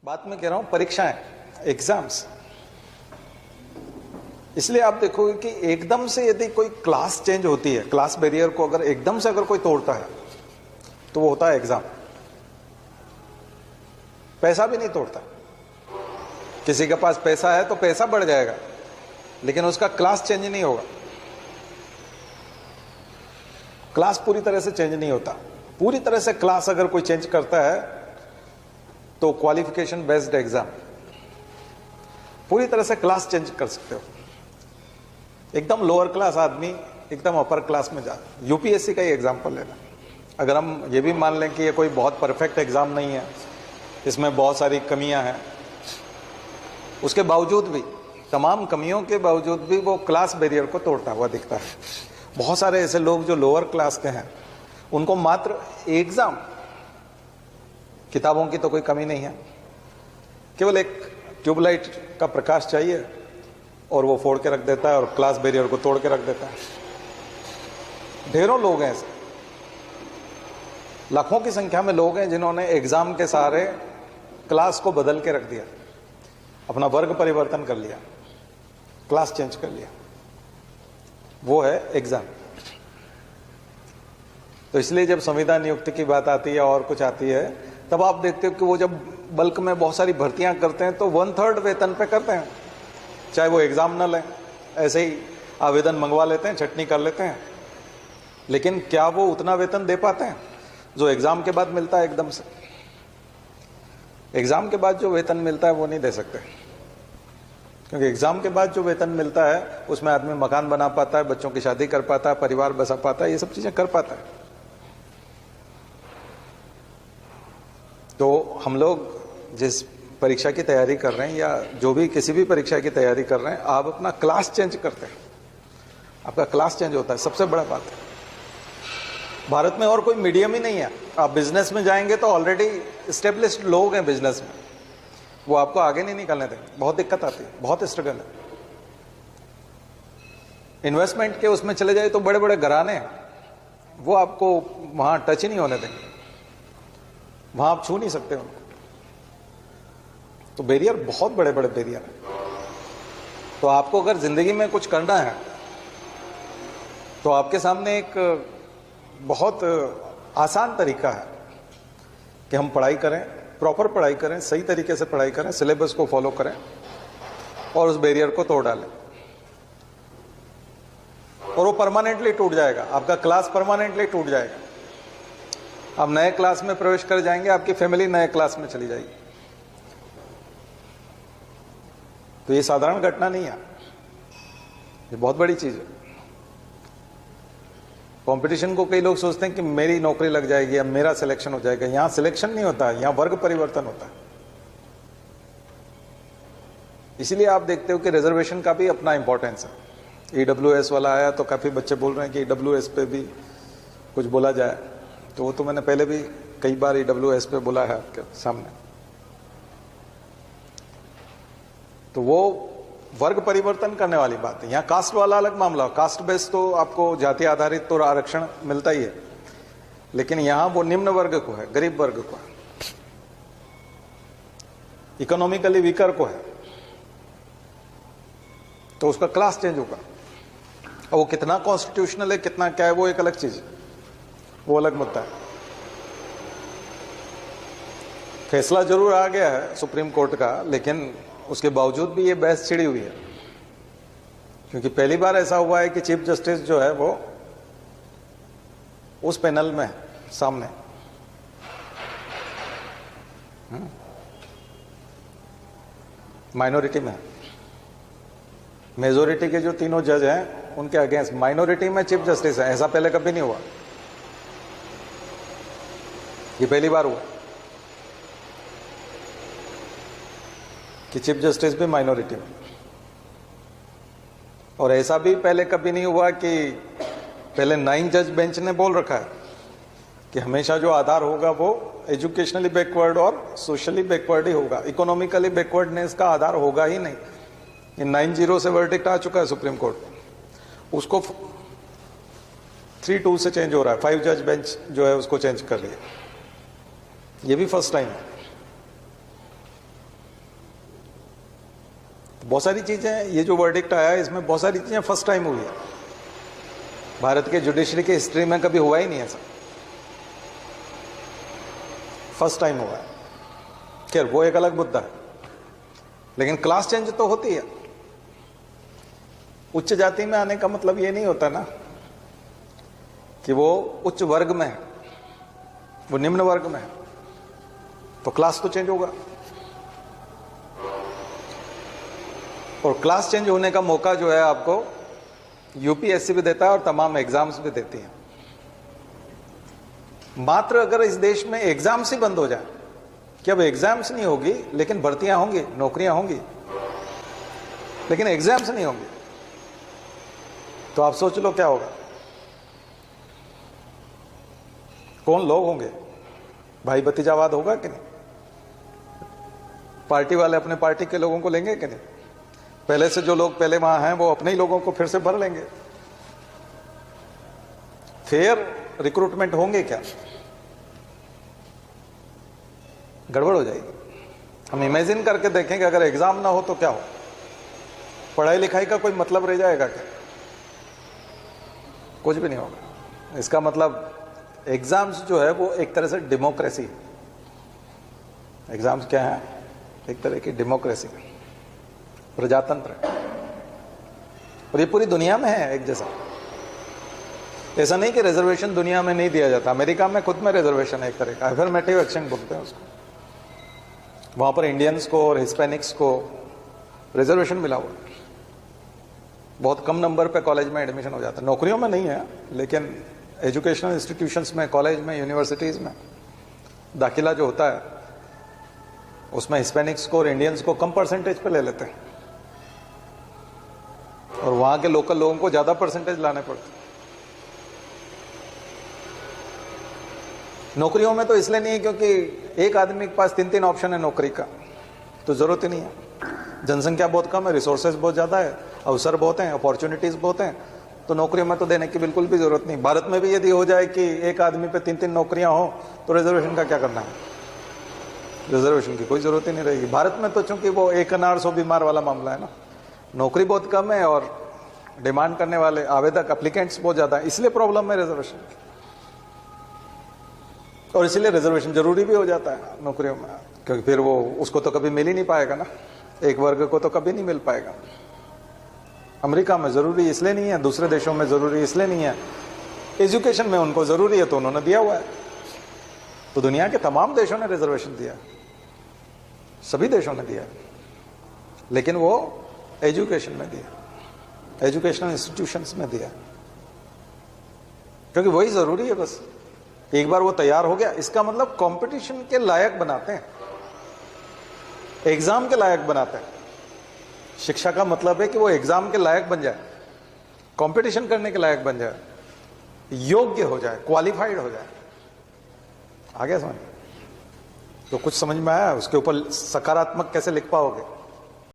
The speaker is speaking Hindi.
बात में कह रहा हूं परीक्षाएं, एग्जाम्स। इसलिए आप देखोगे कि एकदम से यदि कोई क्लास चेंज होती है, क्लास बैरियर को अगर एकदम से अगर कोई तोड़ता है तो वो होता है एग्जाम। पैसा भी नहीं तोड़ता। किसी के पास पैसा है तो पैसा बढ़ जाएगा, लेकिन उसका क्लास चेंज नहीं होगा। क्लास पूरी तरह से चेंज नहीं होता। पूरी तरह से क्लास अगर कोई चेंज करता है तो क्वालिफिकेशन बेस्ड एग्जाम, पूरी तरह से क्लास चेंज कर सकते हो। एकदम लोअर क्लास आदमी एकदम अपर क्लास में जा, यूपीएससी का ही एग्जाम्पल लेना। अगर हम ये भी मान लें कि ये कोई बहुत परफेक्ट एग्जाम नहीं है, इसमें बहुत सारी कमियां हैं, उसके बावजूद भी, तमाम कमियों के बावजूद भी वो क्लास बैरियर को तोड़ता हुआ दिखता है। बहुत सारे ऐसे लोग जो लोअर क्लास के हैं, उनको मात्र एग्जाम, किताबों की तो कोई कमी नहीं है, केवल एक ट्यूबलाइट का प्रकाश चाहिए और वो फोड़ के रख देता है और क्लास बैरियर को तोड़ के रख देता है। ढेरों लोग हैं ऐसे, लाखों की संख्या में लोग हैं जिन्होंने एग्जाम के सहारे क्लास को बदल के रख दिया, अपना वर्ग परिवर्तन कर लिया, क्लास चेंज कर लिया। वो है एग्जाम। तो इसलिए जब संविदा नियुक्ति की बात आती है और कुछ आती है, तब आप देखते हो कि वो जब बल्क में बहुत सारी भर्तियां करते हैं तो 1/3 वेतन पे करते हैं, चाहे वो एग्जाम ना लें, ऐसे ही आवेदन मंगवा लेते हैं, छटनी कर लेते हैं। लेकिन क्या वो उतना वेतन दे पाते हैं जो एग्जाम के बाद मिलता है? एकदम से एग्जाम के बाद जो वेतन मिलता है वो नहीं दे सकते, क्योंकि एग्जाम के बाद जो वेतन मिलता है उसमें आदमी मकान बना पाता है, बच्चों की शादी कर पाता है, परिवार बसा पाता है, ये सब चीजें कर पाता है। तो हम लोग जिस परीक्षा की तैयारी कर रहे हैं या जो भी किसी भी परीक्षा की तैयारी कर रहे हैं, आप अपना क्लास चेंज करते हैं, आपका क्लास चेंज होता है, सबसे बड़ा बात है। भारत में और कोई मीडियम ही नहीं है। आप बिजनेस में जाएंगे तो ऑलरेडी एस्टेब्लिश्ड लोग हैं बिजनेस में, वो आपको आगे नहीं निकलने देंगे, बहुत दिक्कत आती है, बहुत स्ट्रगल है। इन्वेस्टमेंट के उसमें चले जाए तो बड़े बड़े घराने हैं, वो आपको वहां टच ही नहीं होने देंगे, वहां आप छू नहीं सकते उनको। तो बैरियर बहुत बड़े बड़े बैरियर हैं। तो आपको अगर जिंदगी में कुछ करना है तो आपके सामने एक बहुत आसान तरीका है कि हम पढ़ाई करें, प्रॉपर पढ़ाई करें, सही तरीके से पढ़ाई करें, सिलेबस को फॉलो करें और उस बैरियर को तोड़ डालें। और वो परमानेंटली टूट जाएगा, आपका क्लास परमानेंटली टूट जाएगा। आप नए क्लास में प्रवेश कर जाएंगे, आपकी फैमिली नए क्लास में चली जाएगी। तो ये साधारण घटना नहीं है, ये बहुत बड़ी चीज है। कंपटीशन को कई लोग सोचते हैं कि मेरी नौकरी लग जाएगी या मेरा सिलेक्शन हो जाएगा। यहां सिलेक्शन नहीं होता है, यहां वर्ग परिवर्तन होता है। इसीलिए आप देखते हो कि रिजर्वेशन का भी अपना इंपॉर्टेंस है। ईडब्ल्यूएस वाला आया तो काफी बच्चे बोल रहे हैं कि ईडब्ल्यूएस पे भी कुछ बोला जाए, तो वो तो मैंने पहले भी कई बार ईडब्ल्यूएस पे बोला है आपके सामने। तो वो वर्ग परिवर्तन करने वाली बात है। यहाँ कास्ट वाला अलग मामला, कास्ट बेस तो आपको जाति आधारित तो आरक्षण मिलता ही है, लेकिन यहां वो निम्न वर्ग को है, गरीब वर्ग को है, इकोनॉमिकली वीकर को है, तो उसका क्लास चेंज होगा। और वो कितना कॉन्स्टिट्यूशनल है, कितना क्या है, वो एक अलग चीज है, वो अलग मुद्दा है। फैसला जरूर आ गया है सुप्रीम कोर्ट का, लेकिन उसके बावजूद भी ये बहस छिड़ी हुई है, क्योंकि पहली बार ऐसा हुआ है कि चीफ जस्टिस जो है वो उस पैनल में सामने माइनॉरिटी में, मेजोरिटी के जो तीनों जज हैं उनके अगेंस्ट माइनॉरिटी में चीफ जस्टिस है। ऐसा पहले कभी नहीं हुआ, ये पहली बार हुआ कि चीफ जस्टिस भी माइनॉरिटी में। और ऐसा भी पहले कभी नहीं हुआ कि पहले 9 जज बेंच ने बोल रखा है कि हमेशा जो आधार होगा वो एजुकेशनली बैकवर्ड और सोशली बैकवर्ड ही होगा, इकोनॉमिकली बैकवर्डनेस का आधार होगा ही नहीं। ये 9-0 से वर्डिक्ट आ चुका है सुप्रीम कोर्ट, उसको 3-2 से चेंज हो रहा है, 5 जज बेंच जो है उसको चेंज कर लिया। ये भी फर्स्ट टाइम है। बहुत सारी चीजें, ये जो वर्डिक्ट आया है इसमें बहुत सारी चीजें फर्स्ट टाइम हुई है। भारत के जुडिशरी की हिस्ट्री में कभी हुआ ही नहीं ऐसा, फर्स्ट टाइम हुआ है। खैर वो एक अलग मुद्दा है, लेकिन क्लास चेंज तो होती है। उच्च जाति में आने का मतलब ये नहीं होता ना कि वो उच्च वर्ग में है, वो निम्न वर्ग में है, तो क्लास तो चेंज होगा। और क्लास चेंज होने का मौका जो है आपको यूपीएससी भी देता है और तमाम एग्जाम्स भी देती है। मात्र अगर इस देश में एग्जाम्स ही बंद हो जाए कि अब एग्जाम्स नहीं होगी लेकिन भर्तियां होंगी, नौकरियां होंगी, लेकिन एग्जाम्स नहीं होंगी, तो आप सोच लो क्या होगा। कौन लोग होंगे? भाई भतीजावाद होगा कि नहीं? पार्टी वाले अपने पार्टी के लोगों को लेंगे कि नहीं? पहले से जो लोग पहले वहां हैं वो अपने ही लोगों को फिर से भर लेंगे। फिर रिक्रूटमेंट होंगे क्या? गड़बड़ हो जाएगी। हम इमेजिन करके देखें कि अगर एग्जाम ना हो तो क्या हो? पढ़ाई लिखाई का कोई मतलब रह जाएगा क्या? कुछ भी नहीं होगा। इसका मतलब एग्जाम्स जो है वो एक तरह से डेमोक्रेसी है। एग्जाम्स क्या है? एक तरह की डेमोक्रेसी, प्रजातंत्र है, और ये पूरी दुनिया में है एक जैसा। ऐसा नहीं कि रिजर्वेशन दुनिया में नहीं दिया जाता। अमेरिका में खुद में रिजर्वेशन है एक तरह का, अफर्मेटिव एक्शन बोलते हैं उसको। वहां पर इंडियंस को और हिस्पैनिक्स को रिजर्वेशन मिला हुआ। बहुत कम नंबर पे कॉलेज में एडमिशन हो जाता है। नौकरियों में नहीं है, लेकिन एजुकेशनल इंस्टीट्यूशंस में, कॉलेज में, यूनिवर्सिटीज में दाखिला जो होता है उसमें हिस्पैनिक्स को और इंडियंस को कम परसेंटेज पे ले लेते हैं, और वहां के लोकल लोगों को ज्यादा परसेंटेज लाने पड़ते हैं। नौकरियों में तो इसलिए नहीं है क्योंकि एक आदमी के पास 3-3 ऑप्शन है नौकरी का, तो जरूरत ही नहीं है। जनसंख्या बहुत कम है, रिसोर्सेज बहुत ज्यादा है, अवसर बहुत हैं, अपॉर्चुनिटीज बहुत हैं, तो नौकरियों में तो देने की बिल्कुल भी जरूरत नहीं। भारत में भी यदि हो जाए कि एक आदमी पे 3-3 नौकरियां हो तो रिजर्वेशन का क्या करना है? रिजर्वेशन की कोई जरूरत ही नहीं रहेगी। भारत में तो चूंकि वो एक अनार 100 बीमार वाला मामला है ना, नौकरी बहुत कम है और डिमांड करने वाले आवेदक, एप्लीकेंट्स बहुत ज्यादा है, इसलिए प्रॉब्लम है रिजर्वेशन। और इसीलिए रिजर्वेशन जरूरी भी हो जाता है नौकरियों में, क्योंकि फिर वो उसको तो कभी मिल ही नहीं पाएगा ना, एक वर्ग को तो कभी नहीं मिल पाएगा। अमेरिका में जरूरी इसलिए नहीं है, दूसरे देशों में जरूरी इसलिए नहीं है, एजुकेशन में उनको जरूरी है तो उन्होंने दिया हुआ है। तो दुनिया के तमाम देशों ने रिजर्वेशन दिया, सभी देशों ने दिया, लेकिन वो एजुकेशन में दिया, एजुकेशनल इंस्टीट्यूशंस में दिया, क्योंकि वही जरूरी है। बस एक बार वो तैयार हो गया, इसका मतलब कंपटीशन के लायक बनाते हैं, एग्जाम के लायक बनाते हैं। शिक्षा का मतलब है कि वो एग्जाम के लायक बन जाए, कंपटीशन करने के लायक बन जाए, योग्य हो जाए, क्वालिफाइड हो जाए। आ गया समझ? तो कुछ समझ में आया? उसके ऊपर सकारात्मक कैसे लिख पाओगे?